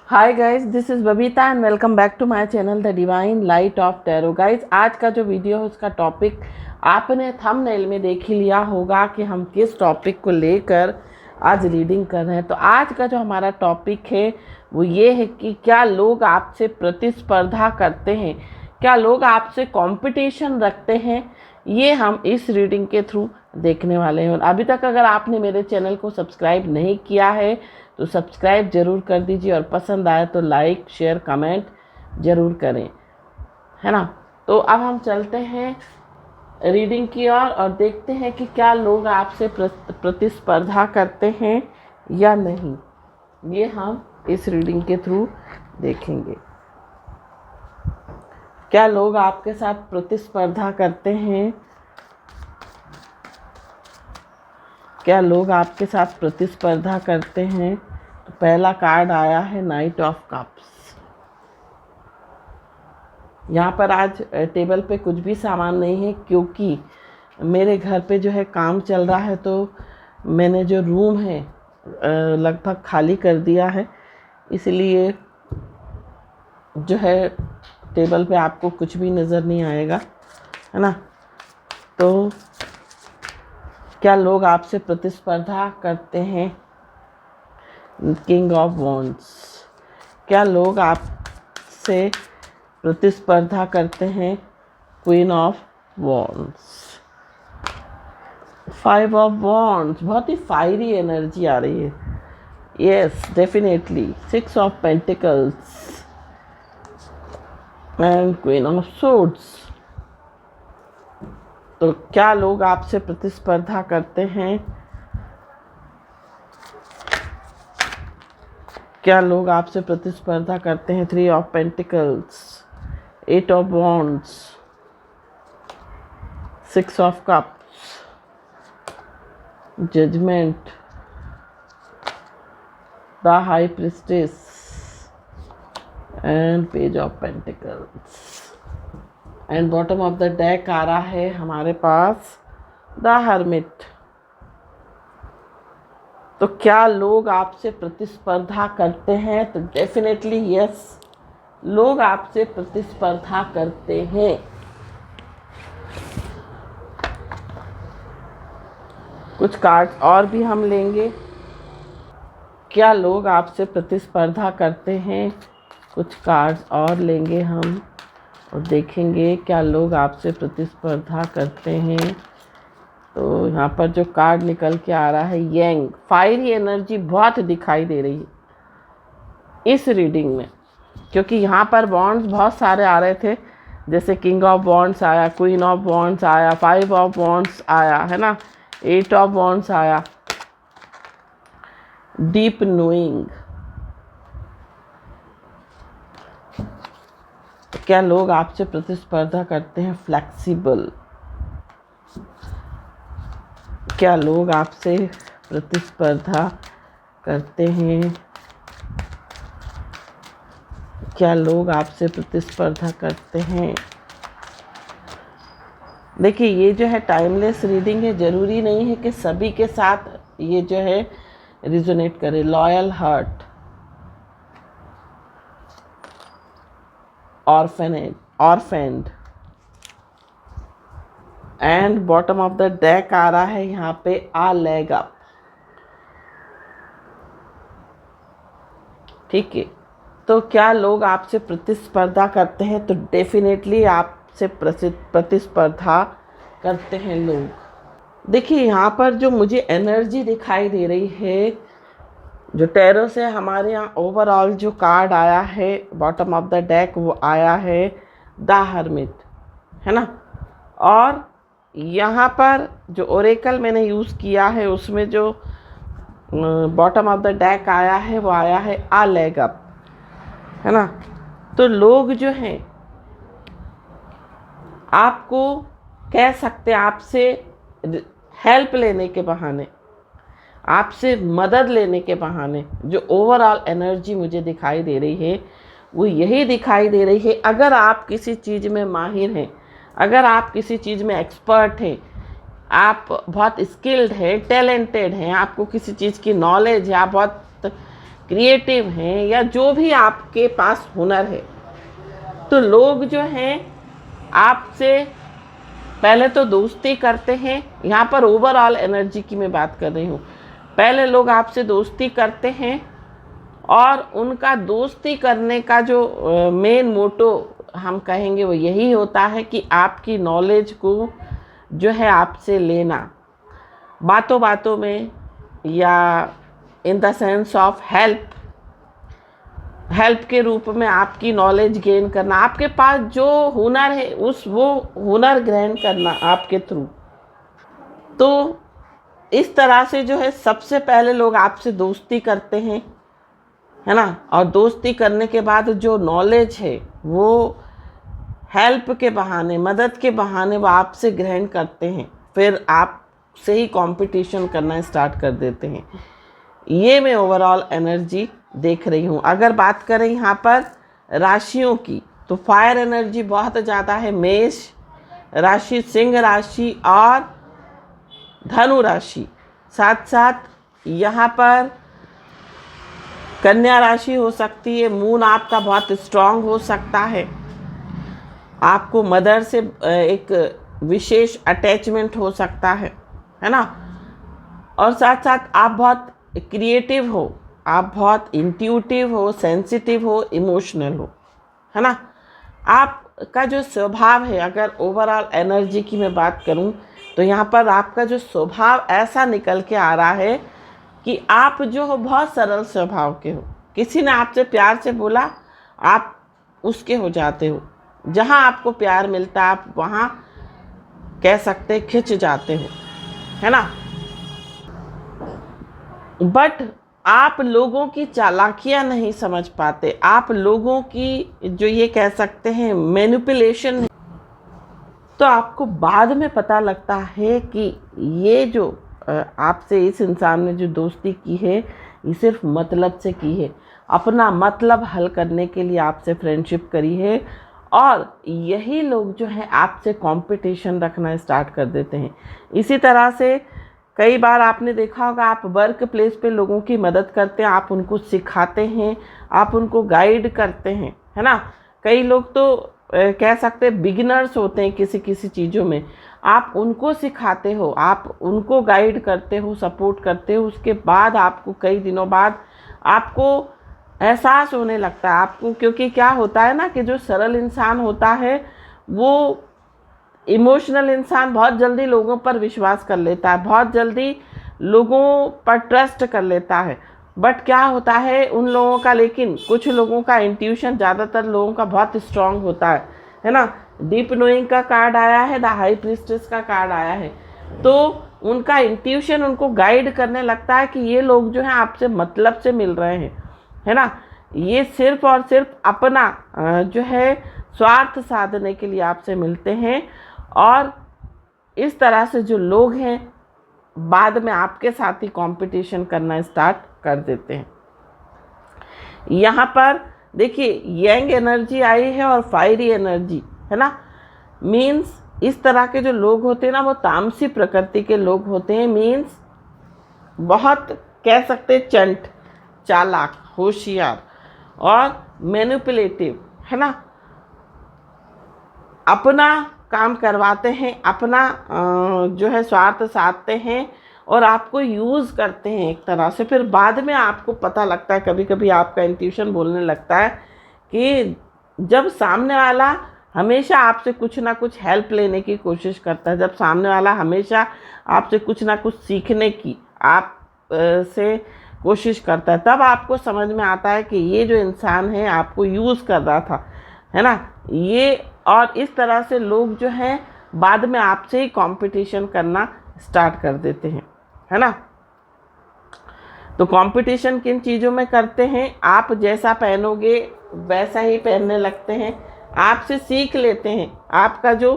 Hi guys, this is Babita and welcome back to my channel the divine light of tarot. Guys, आज का जो video है उसका topic आपने थंबनेल में देख ही लिया होगा कि हम किस टॉपिक को लेकर आज रीडिंग कर रहे हैं। तो आज का जो हमारा टॉपिक है वो ये है कि क्या लोग आपसे प्रतिस्पर्धा करते हैं, क्या लोग आपसे कंपटीशन रखते हैं। ये हम इस रीडिंग के थ्रू देखने वाले हैं। और अभी तक अगर आपने मेरे चैनल को सब्सक्राइब नहीं किया है तो सब्सक्राइब ज़रूर कर दीजिए और पसंद आए तो लाइक शेयर कमेंट ज़रूर करें, है ना। तो अब हम चलते हैं रीडिंग की और देखते हैं कि क्या लोग आपसे प्रतिस्पर्धा करते हैं या नहीं। ये हम इस रीडिंग के थ्रू देखेंगे। क्या लोग आपके साथ प्रतिस्पर्धा करते हैं, क्या लोग आपके साथ प्रतिस्पर्धा करते हैं। तो पहला कार्ड आया है नाइट ऑफ कप्स। यहाँ पर आज टेबल पे कुछ भी सामान नहीं है क्योंकि मेरे घर पे जो है काम चल रहा है, तो मैंने जो रूम है लगभग खाली कर दिया है, इसलिए जो है टेबल पे आपको कुछ भी नज़र नहीं आएगा, है ना। तो क्या लोग आपसे प्रतिस्पर्धा करते हैं। King of wands. क्या लोग आपसे प्रतिस्पर्धा करते हैं। Queen of wands. 5 of wands, बहुत ही फायरी एनर्जी आ रही है। Yes, definitely. 6 of pentacles and queen of swords. तो क्या लोग आपसे प्रतिस्पर्धा करते हैं, क्या लोग आपसे प्रतिस्पर्धा करते हैं। 3 of pentacles, 8 of wands, 6 of cups, judgement, the high priestess and page of pentacles. And bottom of the deck आ रहा है हमारे पास द हर्मिट। तो क्या लोग आपसे प्रतिस्पर्धा करते हैं। तो डेफिनेटली यस, लोग आपसे प्रतिस्पर्धा करते हैं। कुछ कार्ड और भी हम लेंगे। क्या लोग आपसे प्रतिस्पर्धा करते हैं। कुछ कार्ड और लेंगे हम और देखेंगे क्या लोग आपसे प्रतिस्पर्धा करते हैं। तो यहाँ पर जो कार्ड निकल के आ रहा है यंग, फायरी एनर्जी बहुत दिखाई दे रही है इस रीडिंग में, क्योंकि यहाँ पर बॉन्ड्स बहुत सारे आ रहे थे। जैसे किंग ऑफ बॉन्ड्स आया, क्वीन ऑफ बॉन्ड्स आया, 5 ऑफ बॉन्ड्स आया, है ना, 8 ऑफ बॉन्ड्स आया, डीप नोइंग। क्या लोग आपसे प्रतिस्पर्धा करते हैं। फ्लेक्सिबल। क्या लोग आपसे प्रतिस्पर्धा करते हैं। क्या लोग आपसे प्रतिस्पर्धा करते हैं। देखिए, ये जो है टाइमलेस रीडिंग है, ज़रूरी नहीं है कि सभी के साथ ये जो है रिजोनेट करे। Loyal heart, orphaned and bottom of the deck आ रहा है यहाँ पे आ लेग अप। ठीक है, तो क्या लोग आपसे प्रतिस्पर्धा करते हैं। तो डेफिनेटली आपसे प्रतिस्पर्धा करते हैं लोग। देखिए, यहाँ पर जो मुझे एनर्जी दिखाई दे रही है, जो टैरो से हमारे यहाँ ओवरऑल जो कार्ड आया है बॉटम ऑफ द डेक, वो आया है द हर्मिट, है ना। और यहाँ पर जो ओरेकल मैंने यूज़ किया है उसमें जो बॉटम ऑफ द डेक आया है वो आया है आ लेग अप, है ना। तो लोग जो हैं आपको कह सकते हैं, आपसे हेल्प लेने के बहाने, आपसे मदद लेने के बहाने, जो ओवरऑल एनर्जी मुझे दिखाई दे रही है वो यही दिखाई दे रही है। अगर आप किसी चीज़ में माहिर हैं, अगर आप किसी चीज़ में एक्सपर्ट हैं, आप बहुत स्किल्ड हैं, टैलेंटेड हैं, आपको किसी चीज़ की नॉलेज है, आप बहुत क्रिएटिव हैं या जो भी आपके पास हुनर है, तो लोग जो हैं आपसे पहले तो दोस्ती करते हैं। यहाँ पर ओवरऑल एनर्जी की मैं बात कर रही हूँ। पहले लोग आपसे दोस्ती करते हैं और उनका दोस्ती करने का जो मेन मोटो हम कहेंगे वो यही होता है कि आपकी नॉलेज को जो है आपसे लेना, बातों बातों में या in the sense of help के रूप में आपकी नॉलेज गेन करना, आपके पास जो हुनर है वो हुनर ग्रहण करना आपके थ्रू। तो इस तरह से जो है सबसे पहले लोग आपसे दोस्ती करते हैं, है ना। और दोस्ती करने के बाद जो नॉलेज है वो हेल्प के बहाने, मदद के बहाने वो आपसे ग्रहण करते हैं, फिर आपसे ही कंपटीशन करना स्टार्ट कर देते हैं। ये मैं ओवरऑल एनर्जी देख रही हूँ। अगर बात करें यहाँ पर राशियों की, तो फायर एनर्जी बहुत ज़्यादा है। मेष राशि, सिंह राशि और धनु राशि, साथ साथ यहाँ पर कन्या राशि हो सकती है। मून आपका बहुत स्ट्रांग हो सकता है, आपको मदर से एक विशेष अटैचमेंट हो सकता है ना। और साथ साथ आप बहुत क्रिएटिव हो, आप बहुत इंट्यूटिव हो, सेंसिटिव हो, इमोशनल हो, है ना। आपका जो स्वभाव है, अगर ओवरऑल एनर्जी की मैं बात करूं, तो यहाँ पर आपका जो स्वभाव ऐसा निकल के आ रहा है कि आप जो हो बहुत सरल स्वभाव के हो। किसी ने आपसे प्यार से बोला, आप उसके हो जाते हो। जहाँ आपको प्यार मिलता है आप वहाँ कह सकते खिंच जाते हो, है ना। बट आप लोगों की चालाकियाँ नहीं समझ पाते, आप लोगों की जो ये कह सकते हैं मैनिपुलेशन है, तो आपको बाद में पता लगता है कि ये जो आपसे इस इंसान ने जो दोस्ती की है ये सिर्फ मतलब से की है, अपना मतलब हल करने के लिए आपसे फ्रेंडशिप करी है। और यही लोग जो है आपसे कंपटीशन रखना स्टार्ट कर देते हैं। इसी तरह से कई बार आपने देखा होगा, आप वर्क प्लेस पे लोगों की मदद करते हैं, आप उनको सिखाते हैं, आप उनको गाइड करते हैं, है ना। कई लोग तो कह सकते हैं बिगिनर्स होते हैं किसी किसी चीज़ों में, आप उनको सिखाते हो, आप उनको गाइड करते हो, सपोर्ट करते हो। उसके बाद आपको कई दिनों बाद आपको एहसास होने लगता है आपको, क्योंकि क्या होता है ना कि जो सरल इंसान होता है वो इमोशनल इंसान बहुत जल्दी लोगों पर विश्वास कर लेता है, बहुत जल्दी लोगों पर ट्रस्ट कर लेता है। बट क्या होता है उन लोगों का, लेकिन कुछ लोगों का इंट्यूशन ज़्यादातर लोगों का बहुत स्ट्रांग होता है ना। डीप नोइंग का कार्ड आया है, द हाई प्रीस्टेस का कार्ड आया है, तो उनका इंट्यूशन उनको गाइड करने लगता है कि ये लोग जो हैं आपसे मतलब से मिल रहे हैं, है ना। ये सिर्फ और सिर्फ अपना जो है स्वार्थ साधने के लिए आपसे मिलते हैं। और इस तरह से जो लोग हैं बाद में आपके साथ ही कंपटीशन करना स्टार्ट कर देते हैं। यहाँ पर देखिए यंग एनर्जी आई है और फायरी एनर्जी, है ना। मीन्स इस तरह के जो लोग होते हैं ना वो तामसी प्रकृति के लोग होते हैं। मीन्स बहुत कह सकते चंट, चालाक, होशियार और मैनिपुलेटिव, है ना। अपना काम करवाते हैं, अपना जो है स्वार्थ साधते हैं और आपको यूज़ करते हैं एक तरह से। फिर बाद में आपको पता लगता है, कभी कभी आपका इंट्यूशन बोलने लगता है कि जब सामने वाला हमेशा आपसे कुछ ना कुछ हेल्प लेने की कोशिश करता है, जब सामने वाला हमेशा आपसे कुछ ना कुछ सीखने की आप से कोशिश करता है, तब आपको समझ में आता है कि ये जो इंसान है आपको यूज़ कर रहा था, है ना। ये और इस तरह से लोग जो हैं बाद में आपसे ही कंपटीशन करना स्टार्ट कर देते हैं, है ना। तो कंपटीशन किन चीज़ों में करते हैं, आप जैसा पहनोगे वैसा ही पहनने लगते हैं, आपसे सीख लेते हैं। आपका जो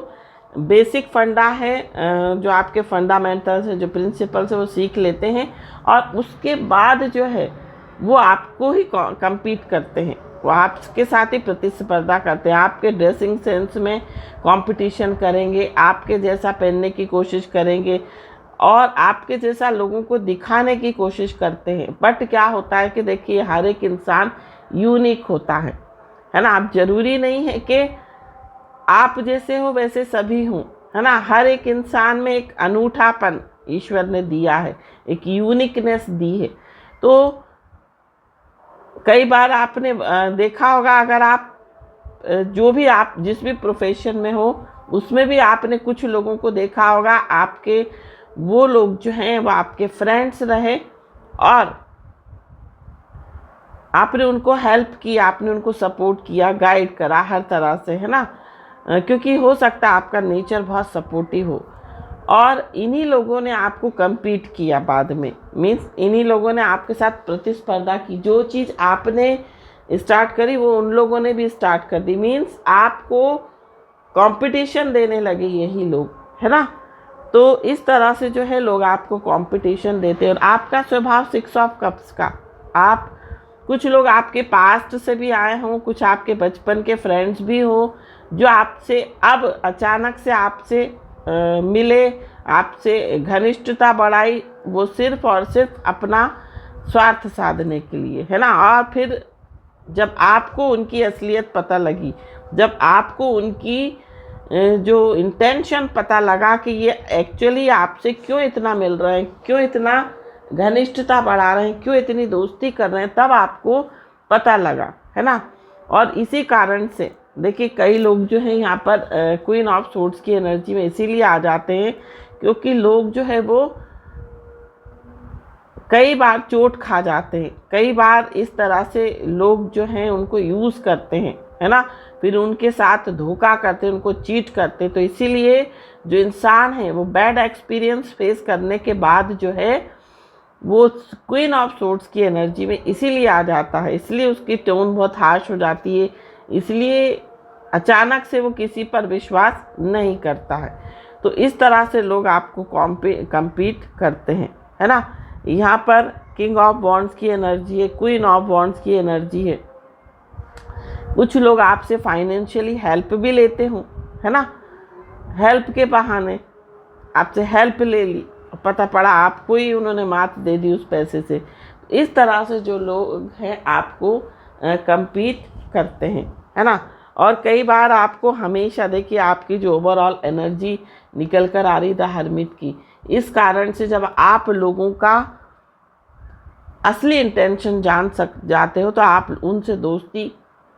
बेसिक फंडा है, जो आपके फंडामेंटल्स हैं, जो प्रिंसिपल्स है, वो सीख लेते हैं और उसके बाद जो है वो आपको ही compete करते हैं, वो आपके साथ ही प्रतिस्पर्धा करते हैं। आपके ड्रेसिंग सेंस में कंपटीशन करेंगे, आपके जैसा पहनने की कोशिश करेंगे और आपके जैसा लोगों को दिखाने की कोशिश करते हैं। बट क्या होता है कि देखिए, हर एक इंसान यूनिक होता है ना। आप ज़रूरी नहीं है कि आप जैसे हो वैसे सभी हों, है ना। हर एक इंसान में एक अनूठापन ईश्वर ने दिया है, एक यूनिकनेस दी है। तो कई बार आपने देखा होगा, अगर आप जो भी आप जिस भी प्रोफेशन में हो उसमें भी आपने कुछ लोगों को देखा होगा, आपके वो लोग जो हैं वो आपके फ्रेंड्स रहे और आपने उनको हेल्प किया, आपने उनको सपोर्ट किया, गाइड करा हर तरह से, है ना। क्योंकि हो सकता है आपका नेचर बहुत सपोर्टिव हो और इन्हीं लोगों ने आपको compete किया बाद में। मीन्स इन्हीं लोगों ने आपके साथ प्रतिस्पर्धा की, जो चीज़ आपने स्टार्ट करी वो उन लोगों ने भी स्टार्ट कर दी। मीन्स आपको कंपटीशन देने लगे यही लोग, है ना। तो इस तरह से जो है लोग आपको कंपटीशन देते हैं। और आपका स्वभाव 6 ऑफ कप्स का, आप कुछ लोग आपके पास्ट से भी आए हों, कुछ आपके बचपन के फ्रेंड्स भी हों जो आपसे अब अचानक से आपसे मिले, आपसे घनिष्ठता बढ़ाई, वो सिर्फ और सिर्फ अपना स्वार्थ साधने के लिए, है ना। और फिर जब आपको उनकी असलियत पता लगी, जब आपको उनकी जो इंटेंशन पता लगा कि ये एक्चुअली आपसे क्यों इतना मिल रहे हैं, क्यों इतना घनिष्ठता बढ़ा रहे हैं, क्यों इतनी दोस्ती कर रहे हैं, तब आपको पता लगा, है ना। और इसी कारण से देखिए, कई लोग जो हैं यहाँ पर क्वीन ऑफ सोर्ड्स की एनर्जी में इसीलिए आ जाते हैं क्योंकि लोग जो है वो कई बार चोट खा जाते हैं, कई बार इस तरह से लोग जो हैं उनको यूज़ करते हैं, है ना। फिर उनके साथ धोखा करते हैं, उनको चीट करते हैं। तो इसीलिए जो इंसान है वो बैड एक्सपीरियंस फेस करने के बाद जो है वो क्वीन ऑफ सोर्ड्स की एनर्जी में इसीलिए आ जाता है, इसलिए उसकी टोन बहुत हार्श हो जाती है, इसलिए अचानक से वो किसी पर विश्वास नहीं करता है। तो इस तरह से लोग आपको कम्पीट करते हैं, है ना। यहाँ पर किंग ऑफ वॉन्ड्स की एनर्जी है, क्वीन ऑफ वॉन्ड्स की एनर्जी है। कुछ लोग आपसे फाइनेंशियली हेल्प भी लेते हों, है ना। हेल्प के बहाने आपसे हेल्प ले ली, पता पड़ा आपको ही उन्होंने मात दे दी उस पैसे से। इस तरह से जो लोग हैं आपको कम्पीट करते हैं, है ना। और कई बार आपको हमेशा देखिए, आपकी जो ओवरऑल एनर्जी निकल कर आ रही द हर्मिट की, इस कारण से जब आप लोगों का असली इंटेंशन जाते हो तो आप उनसे दोस्ती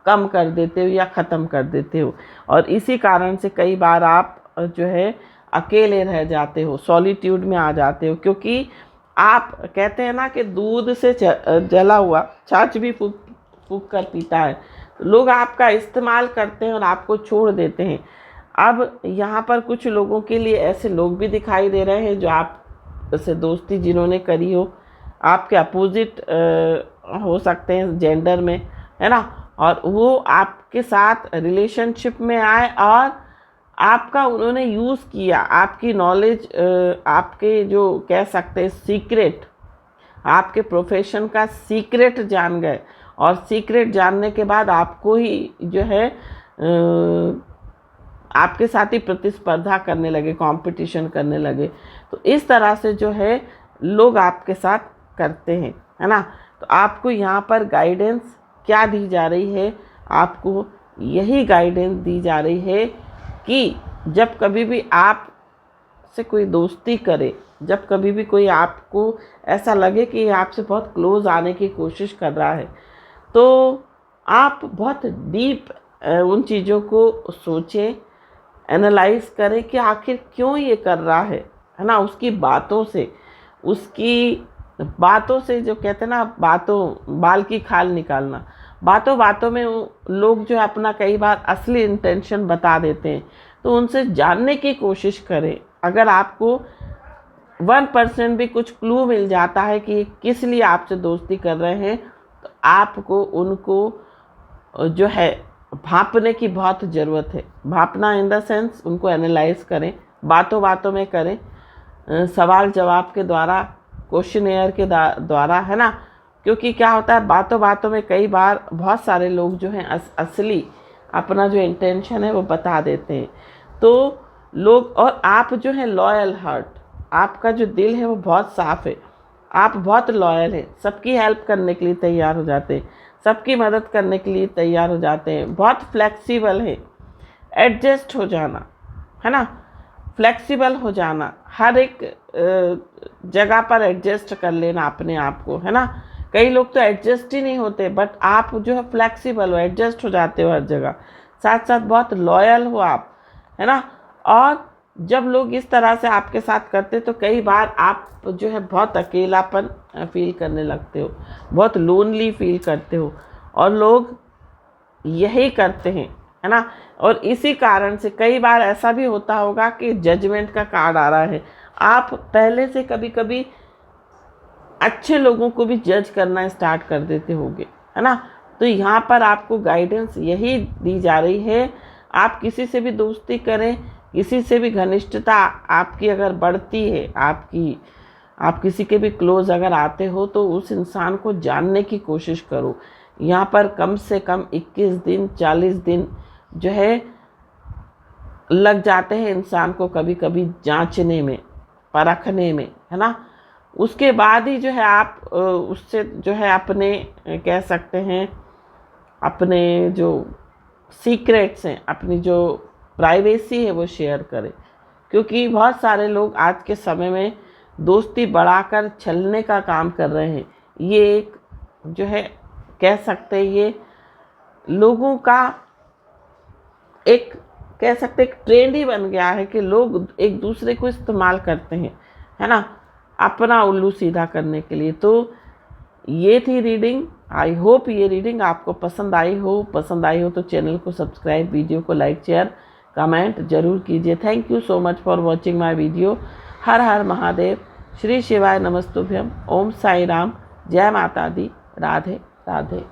कम कर देते हो या ख़त्म कर देते हो। और इसी कारण से कई बार आप जो है अकेले रह जाते हो, सॉलिट्यूड में आ जाते हो, क्योंकि आप कहते हैं ना कि दूध से जला हुआ छाछ भी फूक फूक कर पीता है। लोग आपका इस्तेमाल करते हैं और आपको छोड़ देते हैं। अब यहाँ पर कुछ लोगों के लिए ऐसे लोग भी दिखाई दे रहे हैं जो आप से दोस्ती जिन्होंने करी हो, आपके अपोजिट हो सकते हैं जेंडर में, है ना। और वो आपके साथ रिलेशनशिप में आए और आपका उन्होंने यूज़ किया, आपकी नॉलेज, आपके जो कह सकते हैं सीक्रेट, आपके प्रोफेशन का सीक्रेट जान गए और सीक्रेट जानने के बाद आपको ही जो है आपके साथ ही प्रतिस्पर्धा करने लगे, कंपटीशन करने लगे। तो इस तरह से जो है लोग आपके साथ करते हैं, है ना। तो आपको यहाँ पर गाइडेंस क्या दी जा रही है, आपको यही गाइडेंस दी जा रही है कि जब कभी भी आप से कोई दोस्ती करे, जब कभी भी कोई आपको ऐसा लगे कि आपसे बहुत क्लोज आने की कोशिश कर रहा है, तो आप बहुत डीप उन चीज़ों को सोचें, एनालाइज करें कि आखिर क्यों ये कर रहा है ना। उसकी बातों से जो कहते हैं ना, बातों बाल की खाल निकालना, बातों बातों में लोग जो है अपना कई बार असली इंटेंशन बता देते हैं। तो उनसे जानने की कोशिश करें। अगर आपको 1% भी कुछ क्लू मिल जाता है कि किस लिए आपसे दोस्ती कर रहे हैं, तो आपको उनको जो है भांपने की बहुत ज़रूरत है। भांपना इन द सेंस उनको एनालाइज करें, बातों बातों में करें, सवाल जवाब के द्वारा, क्वेश्चनेयर के द्वारा, है ना। क्योंकि क्या होता है, बातों बातों में कई बार बहुत सारे लोग जो हैं असली अपना जो इंटेंशन है वो बता देते हैं। तो लोग, और आप जो है लॉयल हार्ट, आपका जो दिल है वो बहुत साफ़ है, आप बहुत लॉयल हैं, सबकी हेल्प करने के लिए तैयार हो जाते हैं, सबकी मदद करने के लिए तैयार हो जाते हैं, बहुत फ्लेक्सिबल है, एडजस्ट हो जाना, है ना, फ्लेक्सिबल हो जाना, हर एक जगह पर एडजस्ट कर लेना अपने आप को, है ना। कई लोग तो एडजस्ट ही नहीं होते, बट आप जो है फ्लेक्सिबल हो, एडजस्ट हो जाते हो हर जगह, साथ साथ बहुत लॉयल हो आप, है ना। और जब लोग इस तरह से आपके साथ करते तो कई बार आप जो है बहुत अकेलापन फील करने लगते हो, बहुत लोनली फील करते हो, और लोग यही करते हैं, है ना। और इसी कारण से कई बार ऐसा भी होता होगा कि जजमेंट का कार्ड आ रहा है, आप पहले से कभी कभी अच्छे लोगों को भी जज करना स्टार्ट कर देते होगे, है ना। तो यहाँ पर आपको गाइडेंस यही दी जा रही है, आप किसी से भी दोस्ती करें, किसी से भी घनिष्ठता आपकी अगर बढ़ती है, आप किसी के भी क्लोज अगर आते हो तो उस इंसान को जानने की कोशिश करो। यहाँ पर कम से कम 21 दिन 40 दिन जो है लग जाते हैं इंसान को कभी कभी जांचने में, परखने में, है ना। उसके बाद ही जो है आप उससे जो है अपने कह सकते हैं अपने जो सीक्रेट्स हैं, अपनी जो प्राइवेसी है वो शेयर करें, क्योंकि बहुत सारे लोग आज के समय में दोस्ती बढ़ाकर छलने का काम कर रहे हैं। ये एक जो है कह सकते हैं ये लोगों का एक कह सकते एक ट्रेंड ही बन गया है कि लोग एक दूसरे को इस्तेमाल करते हैं, है ना, अपना उल्लू सीधा करने के लिए। तो ये थी रीडिंग। आई होप ये रीडिंग आपको पसंद आई हो तो चैनल को सब्सक्राइब, वीडियो को लाइक, शेयर, कमेंट जरूर कीजिए। Thank you so much for watching my video. हर हर महादेव, श्री शिवाय नमस्तुभ्यम, ओम साई राम, जय माता दी, राधे राधे।